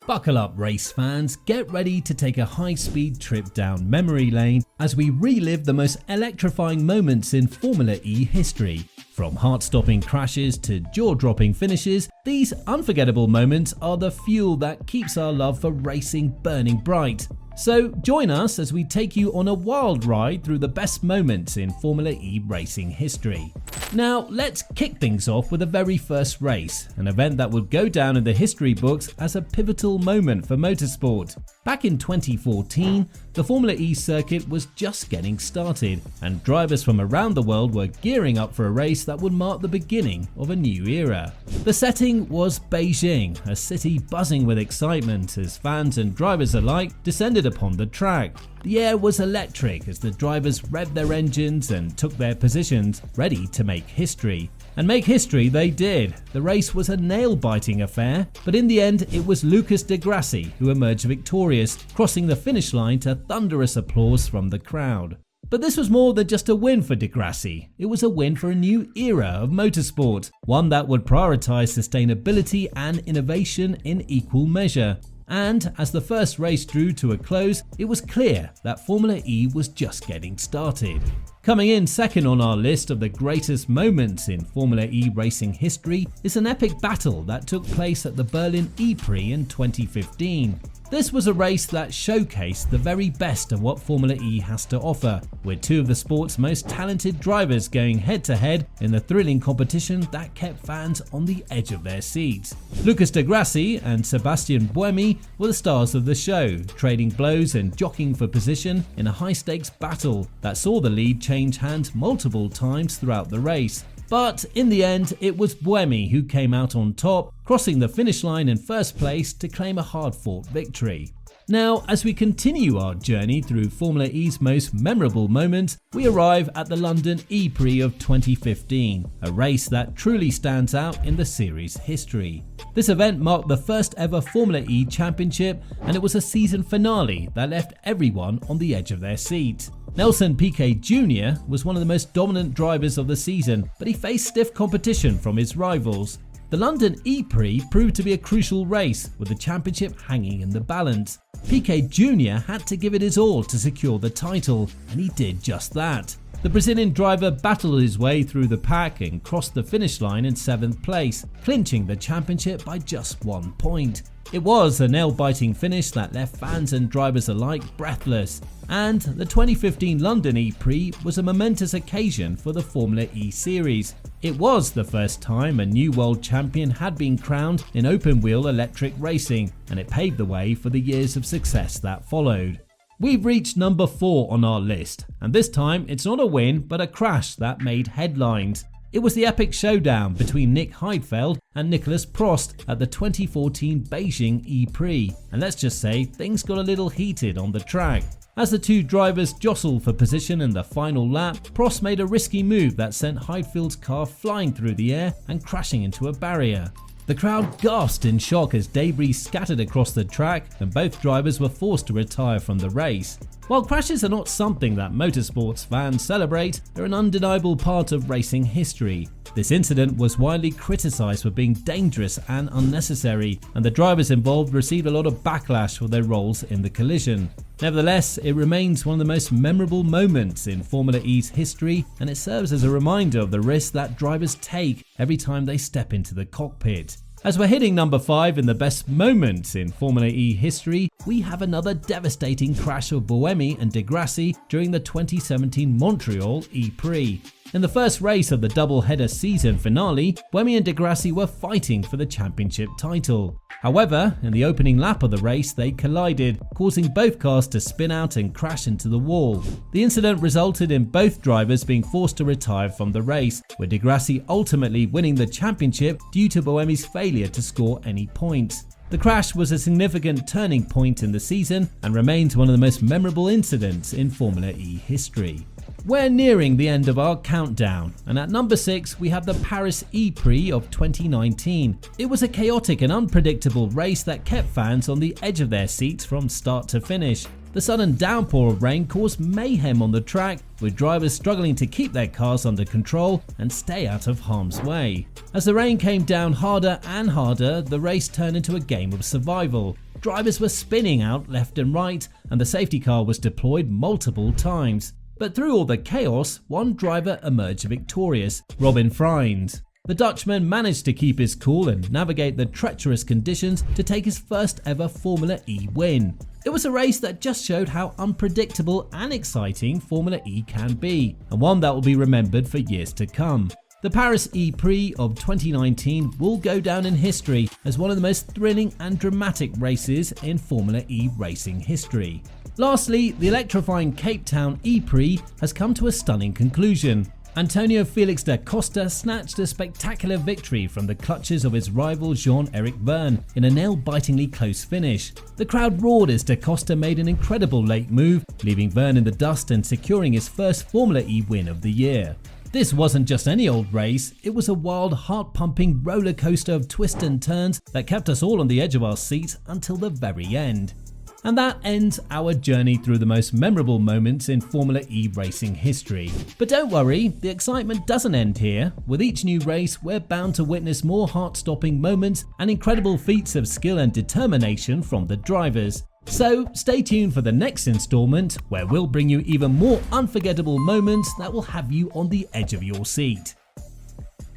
Buckle up, race fans, get ready to take a high-speed trip down memory lane as we relive the most electrifying moments in Formula E history. From heart-stopping crashes to jaw-dropping finishes, these unforgettable moments are the fuel that keeps our love for racing burning bright. So join us as we take you on a wild ride through the best moments in Formula E racing history. Now let's kick things off with the very first race, an event that would go down in the history books as a pivotal moment for motorsport. Back in 2014, the Formula E circuit was just getting started, and drivers from around the world were gearing up for a race that would mark the beginning of a new era. The setting was Beijing, a city buzzing with excitement as fans and drivers alike descended upon the track. The air was electric as the drivers revved their engines and took their positions, ready to make history. And make history they did. The race was a nail-biting affair, but in the end it was Lucas di Grassi who emerged victorious, crossing the finish line to thunderous applause from the crowd. But this was more than just a win for di Grassi. It was a win for a new era of motorsport, one that would prioritize sustainability and innovation in equal measure. And as the first race drew to a close, it was clear that Formula E was just getting started. Coming in second on our list of the greatest moments in Formula E racing history is an epic battle that took place at the Berlin E-Prix in 2015. This was a race that showcased the very best of what Formula E has to offer, with two of the sport's most talented drivers going head-to-head in the thrilling competition that kept fans on the edge of their seats. Lucas di Grassi and Sébastien Buemi were the stars of the show, trading blows and jockeying for position in a high-stakes battle that saw the lead change hands multiple times throughout the race. But in the end, it was Buemi who came out on top, crossing the finish line in first place to claim a hard-fought victory. Now, as we continue our journey through Formula E's most memorable moments, we arrive at the London E-Prix of 2015, a race that truly stands out in the series' history. This event marked the first ever Formula E championship, and it was a season finale that left everyone on the edge of their seat. Nelson Piquet Jr. was one of the most dominant drivers of the season, but he faced stiff competition from his rivals. The London E-Prix proved to be a crucial race, with the championship hanging in the balance. Piquet Jr. had to give it his all to secure the title, and he did just that. The Brazilian driver battled his way through the pack and crossed the finish line in 7th place, clinching the championship by just 1 point. It was a nail-biting finish that left fans and drivers alike breathless, and the 2015 London E-Prix was a momentous occasion for the Formula E series. It was the first time a new world champion had been crowned in open-wheel electric racing, and it paved the way for the years of success that followed. We've reached number 4 on our list, and this time it's not a win but a crash that made headlines. It was the epic showdown between Nick Heidfeld and Nicolas Prost at the 2014 Beijing E-Prix, and let's just say things got a little heated on the track. As the two drivers jostled for position in the final lap, Prost made a risky move that sent Heidfeld's car flying through the air and crashing into a barrier. The crowd gasped in shock as debris scattered across the track, and both drivers were forced to retire from the race. While crashes are not something that motorsports fans celebrate, they're an undeniable part of racing history. This incident was widely criticised for being dangerous and unnecessary, and the drivers involved received a lot of backlash for their roles in the collision. Nevertheless, it remains one of the most memorable moments in Formula E's history, and it serves as a reminder of the risks that drivers take every time they step into the cockpit. As we're hitting number 5 in the best moments in Formula E history, we have another devastating crash of Buemi and di Grassi during the 2017 Montreal E-Prix. In the first race of the double-header season finale, Buemi and di Grassi were fighting for the championship title. However, in the opening lap of the race, they collided, causing both cars to spin out and crash into the wall. The incident resulted in both drivers being forced to retire from the race, with di Grassi ultimately winning the championship due to Buemi's failure to score any points. The crash was a significant turning point in the season and remains one of the most memorable incidents in Formula E history. We're nearing the end of our countdown, and at number 6 we have the Paris E-Prix of 2019. It was a chaotic and unpredictable race that kept fans on the edge of their seats from start to finish. The sudden downpour of rain caused mayhem on the track, with drivers struggling to keep their cars under control and stay out of harm's way. As the rain came down harder and harder, the race turned into a game of survival. drivers were spinning out left and right, and the safety car was deployed multiple times. But through all the chaos, one driver emerged victorious, Robin Freins. The Dutchman managed to keep his cool and navigate the treacherous conditions to take his first ever Formula E win. It was a race that just showed how unpredictable and exciting Formula E can be, and one that will be remembered for years to come. The Paris E-Prix of 2019 will go down in history as one of the most thrilling and dramatic races in Formula E racing history. Lastly, the electrifying Cape Town E-Prix has come to a stunning conclusion. Antonio Felix da Costa snatched a spectacular victory from the clutches of his rival Jean-Eric Vergne in a nail-bitingly close finish. The crowd roared as da Costa made an incredible late move, leaving Vergne in the dust and securing his first Formula E win of the year. This wasn't just any old race, it was a wild, heart-pumping roller coaster of twists and turns that kept us all on the edge of our seats until the very end. And that ends our journey through the most memorable moments in Formula E racing history. But don't worry, the excitement doesn't end here. With each new race, we're bound to witness more heart-stopping moments and incredible feats of skill and determination from the drivers. So stay tuned for the next installment, where we'll bring you even more unforgettable moments that will have you on the edge of your seat.